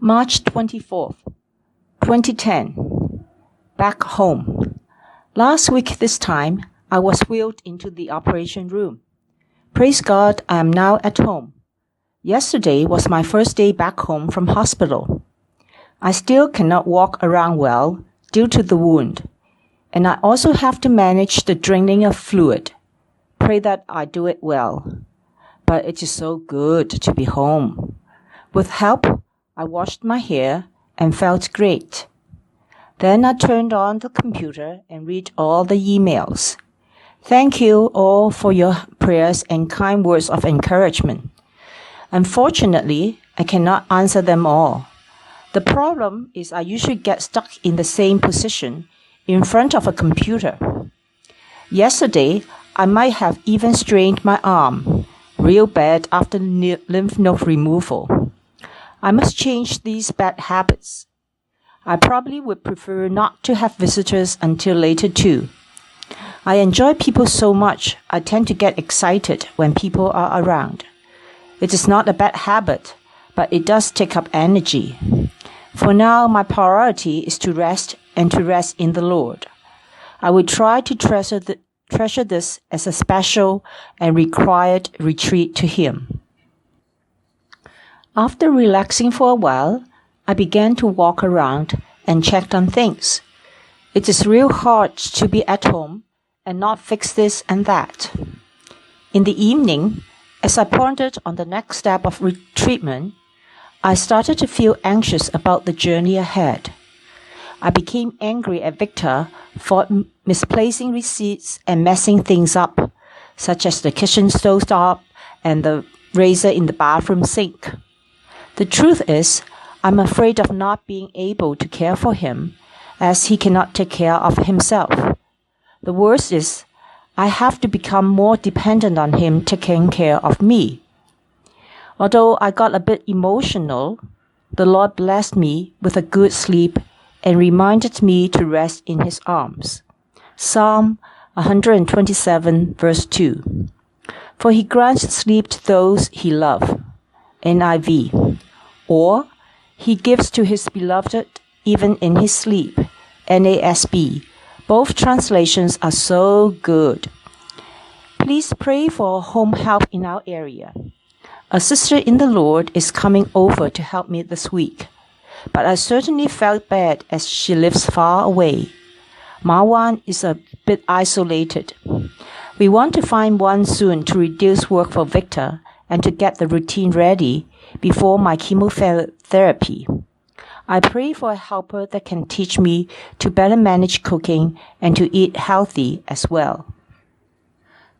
March 24th, 2010. Back home. Last week this time, I was wheeled into the operation room. Praise God, I am now at home. Yesterday was my first day back home from hospital. I still cannot walk around well due to the wound, and I also have to manage the draining of fluid. Pray that I do it well. But it is so good to be home. With help, I washed my hair and felt great. Then I turned on the computer and read all the emails. Thank you all for your prayers and kind words of encouragement. Unfortunately, I cannot answer them all. The problem is I usually get stuck in the same position in front of a computer. Yesterday, I might have even strained my arm, real bad after lymph node removal. I must change these bad habits. I probably would prefer not to have visitors until later too. I enjoy people so much, I tend to get excited when people are around. It is not a bad habit, but it does take up energy. For now, my priority is to rest and to rest in the Lord. I will try to treasure this as a special and required retreat to Him. After relaxing for a while, I began to walk around and checked on things. It is real hard to be at home and not fix this and that. In the evening, as I pondered on the next step of treatment, I started to feel anxious about the journey ahead. I became angry at Victor for misplacing receipts and messing things up, such as the kitchen stovetop and the razor in the bathroom sink. The truth is, I'm afraid of not being able to care for him, as he cannot take care of himself. The worst is, I have to become more dependent on him taking care of me. Although I got a bit emotional, the Lord blessed me with a good sleep and reminded me to rest in His arms. Psalm 127 verse 2. For He grants sleep to those He loves. NIV. Or, He gives to His beloved even in His sleep. NASB. Both translations are so good. Please pray for home help in our area. A sister in the Lord is coming over to help me this week, but I certainly felt bad as she lives far away. Marwan is a bit isolated. We want to find one soon to reduce work for Victor and to get the routine ready before my chemotherapy. I pray for a helper that can teach me to better manage cooking and to eat healthy as well.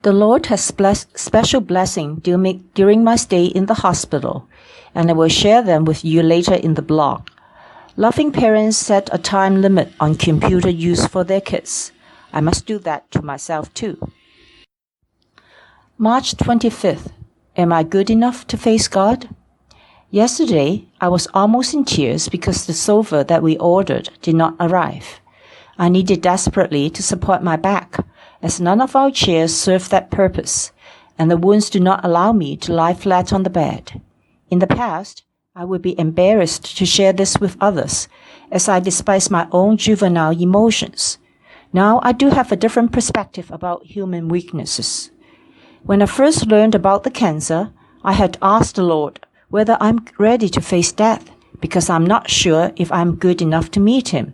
The Lord has blessed special blessing during my stay in the hospital, and I will share them with you later in the blog. Loving parents set a time limit on computer use for their kids. I must do that to myself too. March 25th. Am I good enough to face God? Yesterday, I was almost in tears because the sofa that we ordered did not arrive. I needed desperately to support my back, as none of our chairs serve that purpose, and the wounds do not allow me to lie flat on the bed. In the past, I would be embarrassed to share this with others, as I despise my own juvenile emotions. Now I do have a different perspective about human weaknesses. When I first learned about the cancer, I had asked the Lord whether I'm ready to face death, because I'm not sure if I'm good enough to meet Him.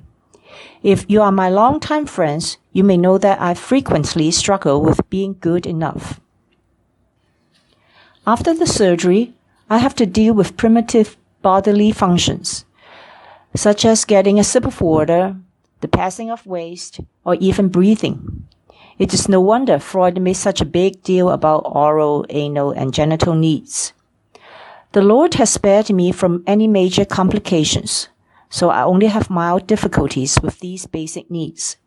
If you are my longtime friends, you may know that I frequently struggle with being good enough. After the surgery, I have to deal with primitive bodily functions, such as getting a sip of water, the passing of waste, or even breathing. It is no wonder Freud made such a big deal about oral, anal, and genital needs. The Lord has spared me from any major complications, so I only have mild difficulties with these basic needs.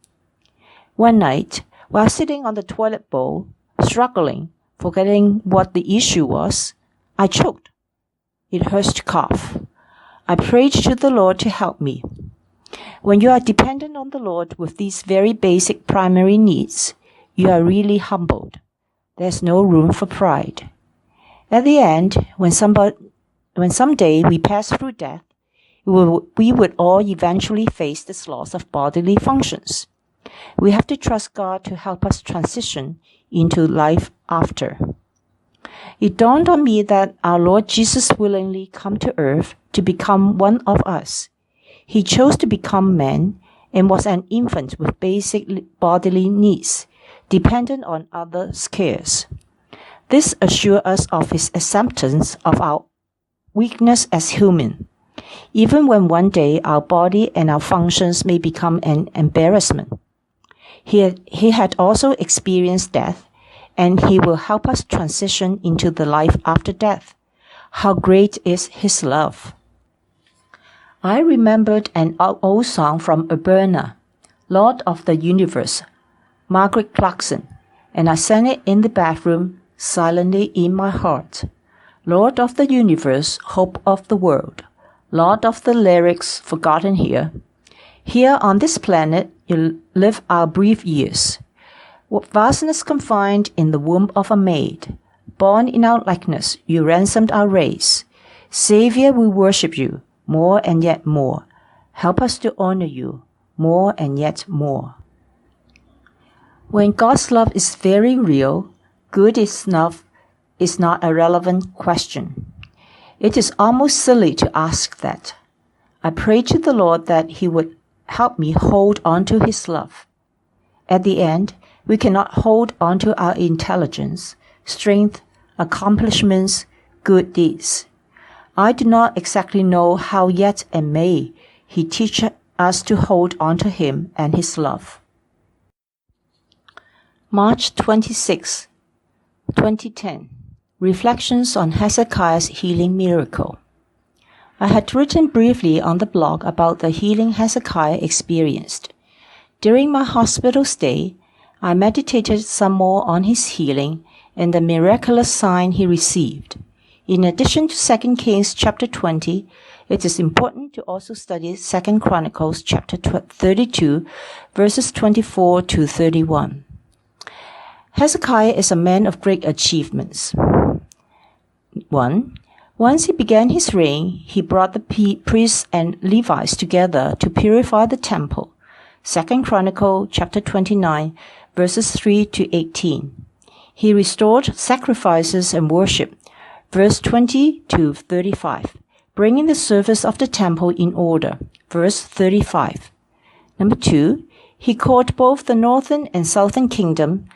One night, while sitting on the toilet bowl, struggling, forgetting what the issue was, I choked. It hurts to cough. I prayed to the Lord to help me. When you are dependent on the Lord with these very basic primary needs, you are really humbled. There's no room for pride. At the end, when someday we pass through death, we would all eventually face this loss of bodily functions. We have to trust God to help us transition into life after. It dawned on me that our Lord Jesus willingly came to earth to become one of us. He chose to become man and was an infant with basic bodily needs, dependent on others' cares. This assures us of his acceptance of our weakness as human, even when one day our body and our functions may become an embarrassment. He had also experienced death, and he will help us transition into the life after death. How great is his love! I remembered an old song from Urbana, Lord of the Universe, Margaret Clarkson, and I sang it in the bathroom silently in my heart. Lord of the universe, hope of the world, Lord of the lyrics forgotten here. Here on this planet you live our brief years. What vastness confined in the womb of a maid. Born in our likeness, you ransomed our race. Savior, we worship you, more and yet more. Help us to honor you, more and yet more. When God's love is very real, good enough is not a relevant question. It is almost silly to ask that. I pray to the Lord that he would help me hold on to his love. At the end, we cannot hold on to our intelligence, strength, accomplishments, good deeds. I do not exactly know how yet, and may he teach us to hold on to him and his love. March 26, 2010. Reflections on Hezekiah's healing miracle. I had written briefly on the blog about the healing Hezekiah experienced. During my hospital stay, I meditated some more on his healing and the miraculous sign he received. In addition to 2 Kings chapter 20, it is important to also study 2 Chronicles chapter 32, verses 24 to 31. Hezekiah is a man of great achievements. 1. Once he began his reign, he brought the priests and Levites together to purify the temple. 2 Chronicles chapter 29, verses 3 to 18. He restored sacrifices and worship. Verse 20 to 35. Bringing the service of the temple in order. Verse 35. Number 2. He called both the northern and southern kingdom,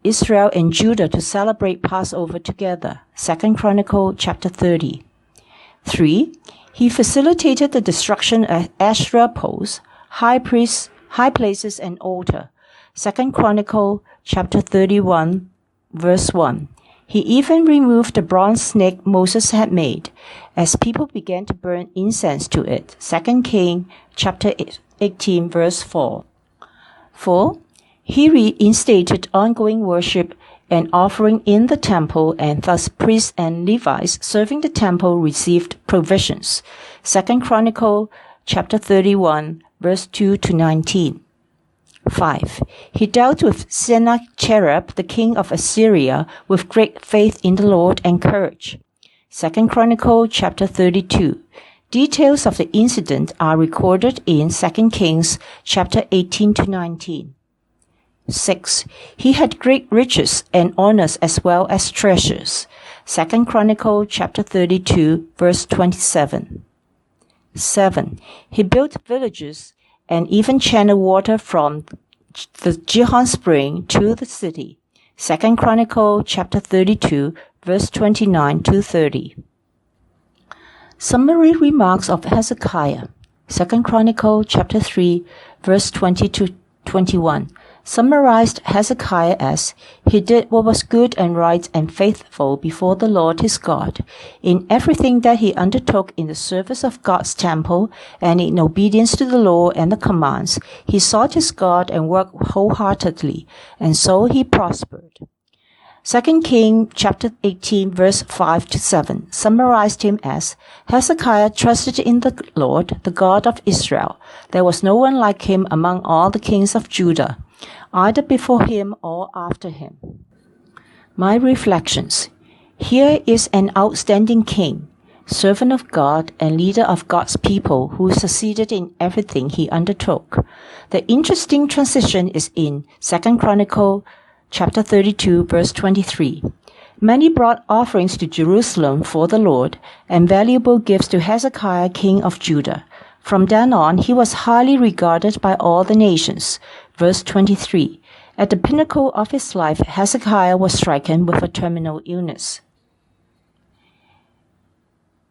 Israel and Judah, to celebrate Passover together. 2 Chronicles chapter 30. 3. He facilitated the destruction of Asherah poles, high places, and altar. 2 Chronicles chapter 31, verse 1. He even removed the bronze snake Moses had made, as people began to burn incense to it. 2 Kings chapter 18, verse 4. 4. He reinstated ongoing worship and offering in the temple, and thus priests and Levites serving the temple received provisions. 2 Chronicles chapter 31, verse 2 to 19. 5. He dealt with Sennacherib, the king of Assyria, with great faith in the Lord and courage. 2 Chronicles chapter 32. Details of the incident are recorded in 2 Kings chapter 18 to 19. 6. He had great riches and honors as well as treasures. 2 Chronicles chapter 32, verse 27. 7. He built villages and even channeled water from the Gihon spring to the city. 2 Chronicles chapter 32, verse 29 to 30. Summary remarks of Hezekiah. 2 Chronicles chapter 3, verse 20 to 21. Summarized Hezekiah as, he did what was good and right and faithful before the Lord his God. In everything that he undertook in the service of God's temple and in obedience to the law and the commands, he sought his God and worked wholeheartedly, and so he prospered. 2 Kings chapter 18, verse 5 to 7 summarized him as, Hezekiah trusted in the Lord, the God of Israel. There was no one like him among all the kings of Judah, either before him or after him. My reflections. Here is an outstanding king, servant of God and leader of God's people who succeeded in everything he undertook. The interesting transition is in 2 Chronicles chapter 32, verse 23. Many brought offerings to Jerusalem for the Lord and valuable gifts to Hezekiah, king of Judah. From then on, he was highly regarded by all the nations. Verse 23. At the pinnacle of his life, Hezekiah was stricken with a terminal illness.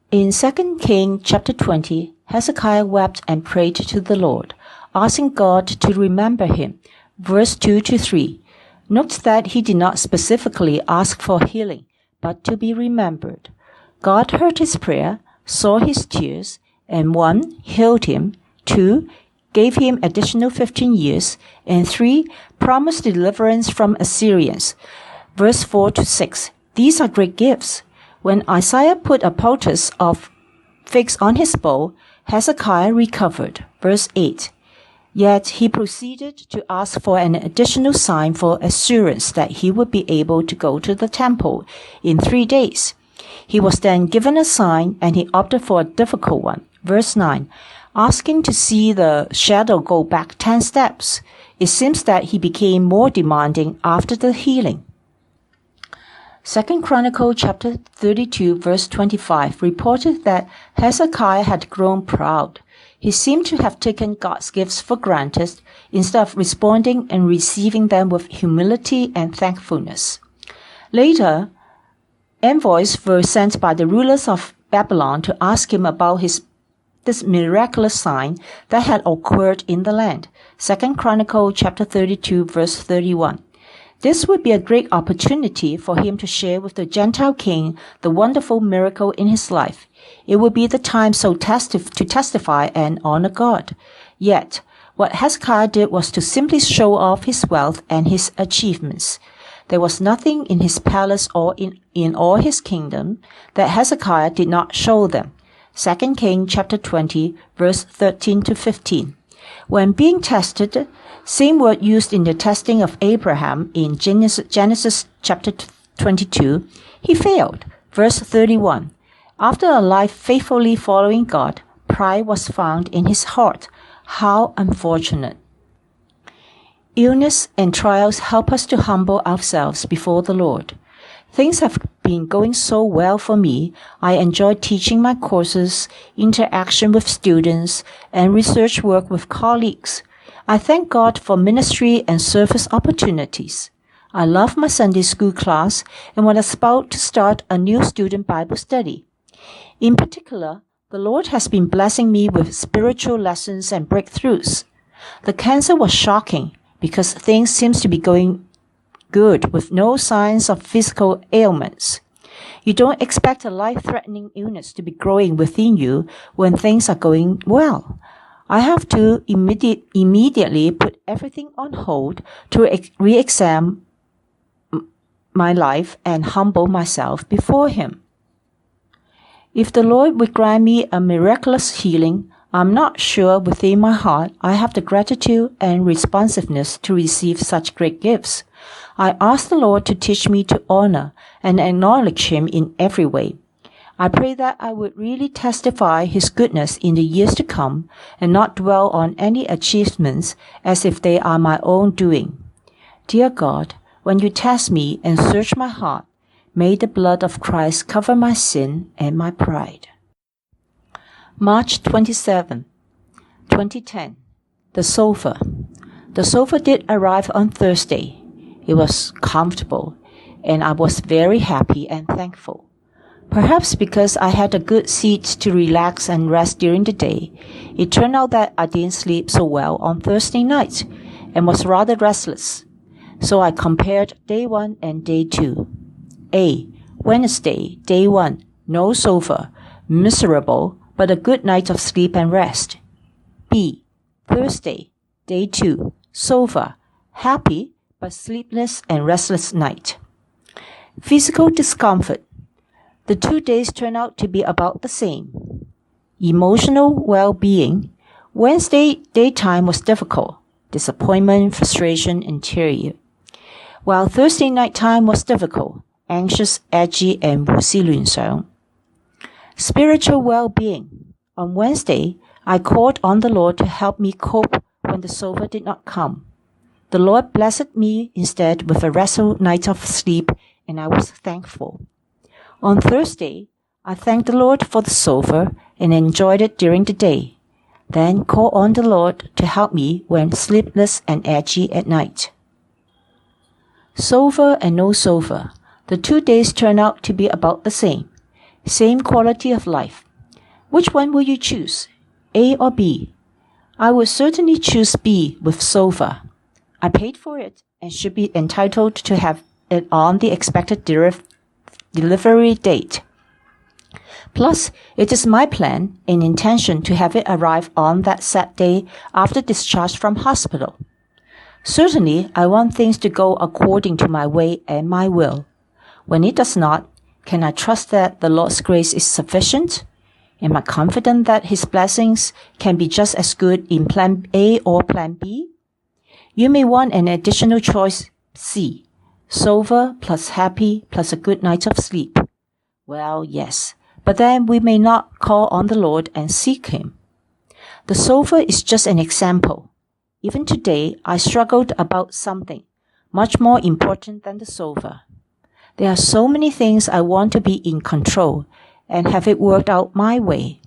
In 2 Kings chapter 20, Hezekiah wept and prayed to the Lord, asking God to remember him. Verse 2 to 3. Note that he did not specifically ask for healing, but to be remembered. God heard his prayer, saw his tears, and 1. Healed him, 2. Gave him additional 15 years, and 3. Promised deliverance from Assyrians. Verse 4 to 6. These are great gifts. When Isaiah put a poultice of figs on his bowl, Hezekiah recovered. Verse 8. Yet he proceeded to ask for an additional sign for assurance that he would be able to go to the temple in 3 days. He was then given a sign, and he opted for a difficult one. Verse 9. Asking to see the shadow go back 10 steps. It seems that he became more demanding after the healing. 2 Chronicles chapter 32 verse 25 reported that Hezekiah had grown proud. He seemed to have taken God's gifts for granted instead of responding and receiving them with humility and thankfulness. Later, envoys were sent by the rulers of Babylon to ask him about this miraculous sign that had occurred in the land. 2 Chronicles chapter 32 verse 31. This would be a great opportunity for him to share with the Gentile king the wonderful miracle in his life. It would be the time to testify and honor God. Yet, what Hezekiah did was to simply show off his wealth and his achievements. There was nothing in his palace or in all his kingdom that Hezekiah did not show them. 2 Kings chapter 20, verse 13 to 15. When being tested, same word used in the testing of Abraham in Genesis chapter 22, he failed. Verse 31. After a life faithfully following God, pride was found in his heart. How unfortunate. Illness and trials help us to humble ourselves before the Lord. Things have been going so well for me. I enjoy teaching my courses, interaction with students, and research work with colleagues. I thank God for ministry and service opportunities. I love my Sunday school class and was about to start a new student Bible study. In particular, the Lord has been blessing me with spiritual lessons and breakthroughs. The cancer was shocking because things seem to be going good with no signs of physical ailments. You don't expect a life-threatening illness to be growing within you when things are going well. I have to immediately put everything on hold to re-examine my life and humble myself before Him. If the Lord would grant me a miraculous healing, I'm not sure within my heart I have the gratitude and responsiveness to receive such great gifts. I ask the Lord to teach me to honor and acknowledge Him in every way. I pray that I would really testify His goodness in the years to come and not dwell on any achievements as if they are my own doing. Dear God, when you test me and search my heart, may the blood of Christ cover my sin and my pride. March 27, 2010. The sofa. The sofa did arrive on Thursday. It was comfortable, and I was very happy and thankful. Perhaps because I had a good seat to relax and rest during the day, it turned out that I didn't sleep so well on Thursday night and was rather restless. So I compared day 1 and day 2. A. Wednesday, day 1, no sofa, miserable, but a good night of sleep and rest. B. Thursday, day 2, sofa, happy, but sleepless and restless night. Physical discomfort. The 2 days turned out to be about the same. Emotional well-being. Wednesday daytime was difficult, disappointment, frustration, interior. While Thursday nighttime was difficult, anxious, edgy, and 胡思乱想. Spiritual well-being. On Wednesday, I called on the Lord to help me cope when the sofa did not come. The Lord blessed me instead with a restful night of sleep, and I was thankful. On Thursday, I thanked the Lord for the sofa and enjoyed it during the day, then called on the Lord to help me when sleepless and edgy at night. Sofa and no sofa. The 2 days turn out to be about the same quality of life. Which one will you choose, A or B? I would certainly choose B with sofa. I paid for it and should be entitled to have it on the expected delivery date. Plus, it is my plan and intention to have it arrive on that set day after discharge from hospital. Certainly, I want things to go according to my way and my will. When it does not, can I trust that the Lord's grace is sufficient? Am I confident that His blessings can be just as good in Plan A or Plan B? You may want an additional choice C, sofa plus happy plus a good night of sleep. Well, yes, but then we may not call on the Lord and seek Him. The sofa is just an example. Even today, I struggled about something much more important than the sofa. There are so many things I want to be in control and have it worked out my way.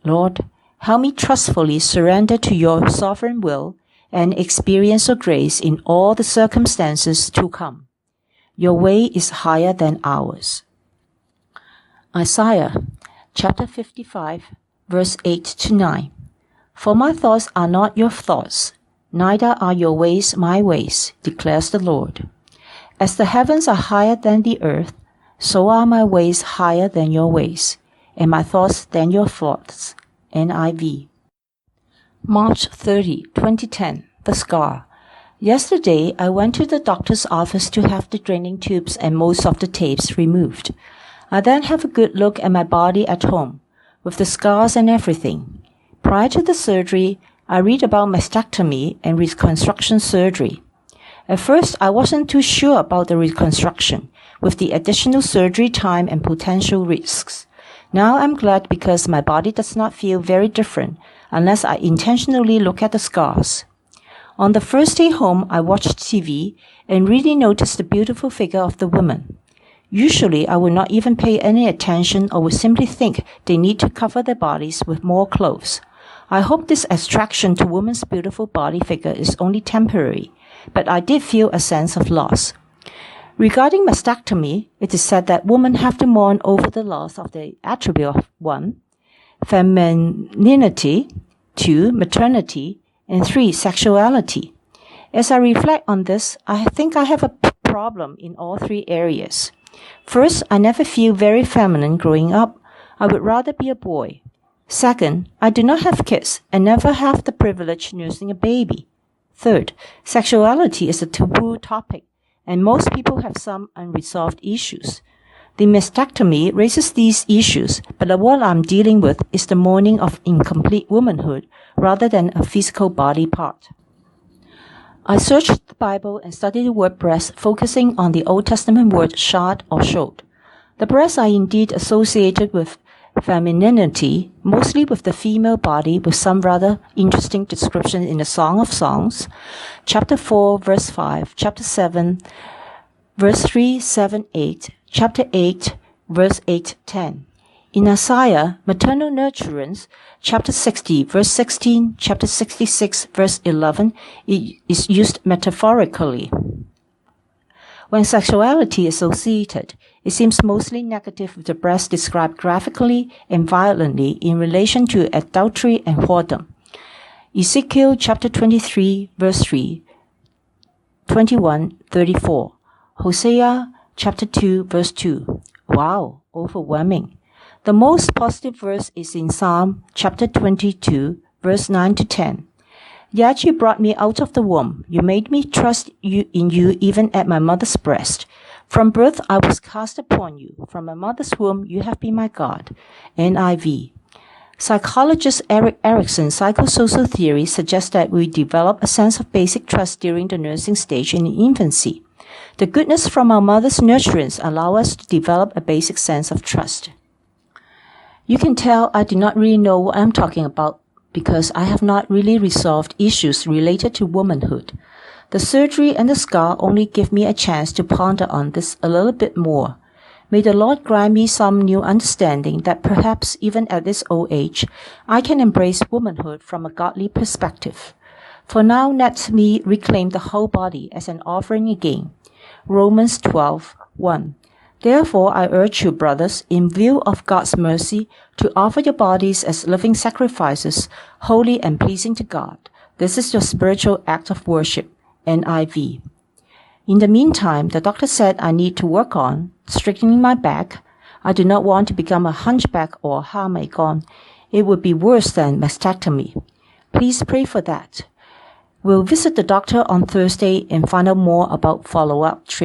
Lord, help me trustfully surrender to your sovereign will and experience your grace in all the circumstances to come. Your way is higher than ours. Isaiah chapter 55, verse 8 to 9. For my thoughts are not your thoughts, neither are your ways my ways, declares the Lord. As the heavens are higher than the earth, so are my ways higher than your ways, and my thoughts than your thoughts. NIV. March 30, 2010. The scar. Yesterday, I went to the doctor's office to have the draining tubes and most of the tapes removed. I then have a good look at my body at home, with the scars and everything. Prior to the surgery, I read about mastectomy and reconstruction surgery. At first, I wasn't too sure about the reconstruction, with the additional surgery time and potential risks. Now I'm glad because my body does not feel very different unless I intentionally look at the scars. On the first day home, I watched TV and really noticed the beautiful figure of the woman. Usually, I would not even pay any attention or would simply think they need to cover their bodies with more clothes. I hope this attraction to woman's beautiful body figure is only temporary, but I did feel a sense of loss. Regarding mastectomy, it is said that women have to mourn over the loss of the attribute of 1, femininity, 2, maternity, and 3, sexuality. As I reflect on this, I think I have a problem in all 3 areas. First, I never feel very feminine growing up. I would rather be a boy. Second, I do not have kids and never have the privilege nursing a baby. Third, sexuality is a taboo topic, and most people have some unresolved issues. The mastectomy raises these issues, but what I'm dealing with is the mourning of incomplete womanhood rather than a physical body part. I searched the Bible and studied the word breast, focusing on the Old Testament word shad or shod. The breasts are indeed associated with femininity, mostly with the female body, with some rather interesting description in the Song of Songs, chapter 4, verse 5, chapter 7, verse 3, 7, 8, chapter 8, verse 8, 10. In Isaiah, maternal nurturance, chapter 60, verse 16, chapter 66, verse 11, is used metaphorically. When sexuality is associated, it seems mostly negative, with the breast described graphically and violently in relation to adultery and whoredom. Ezekiel chapter 23, verse 3, 21:34. Hosea chapter 2, verse 2. Wow, overwhelming. The most positive verse is in Psalm chapter 22, verse 9 to 10. Yet you brought me out of the womb. You made me trust in you even at my mother's breast. From birth I was cast upon you. From my mother's womb you have been my God. NIV. Psychologist Erik Erikson's psychosocial theory suggests that we develop a sense of basic trust during the nursing stage in infancy. The goodness from our mother's nurturance allows us to develop a basic sense of trust. You can tell I do not really know what I'm talking about because I have not really resolved issues related to womanhood. The surgery and the scar only give me a chance to ponder on this a little bit more. May the Lord grant me some new understanding that perhaps even at this old age, I can embrace womanhood from a godly perspective. For now, let me reclaim the whole body as an offering again. Romans 12:1. Therefore, I urge you, brothers, in view of God's mercy, to offer your bodies as living sacrifices, holy and pleasing to God. This is your spiritual act of worship. NIV. In the meantime, the doctor said I need to work on straightening my back. I do not want to become a hunchback or hamegon. It would be worse than mastectomy. Please pray for that. We'll visit the doctor on Thursday and find out more about follow-up treatment.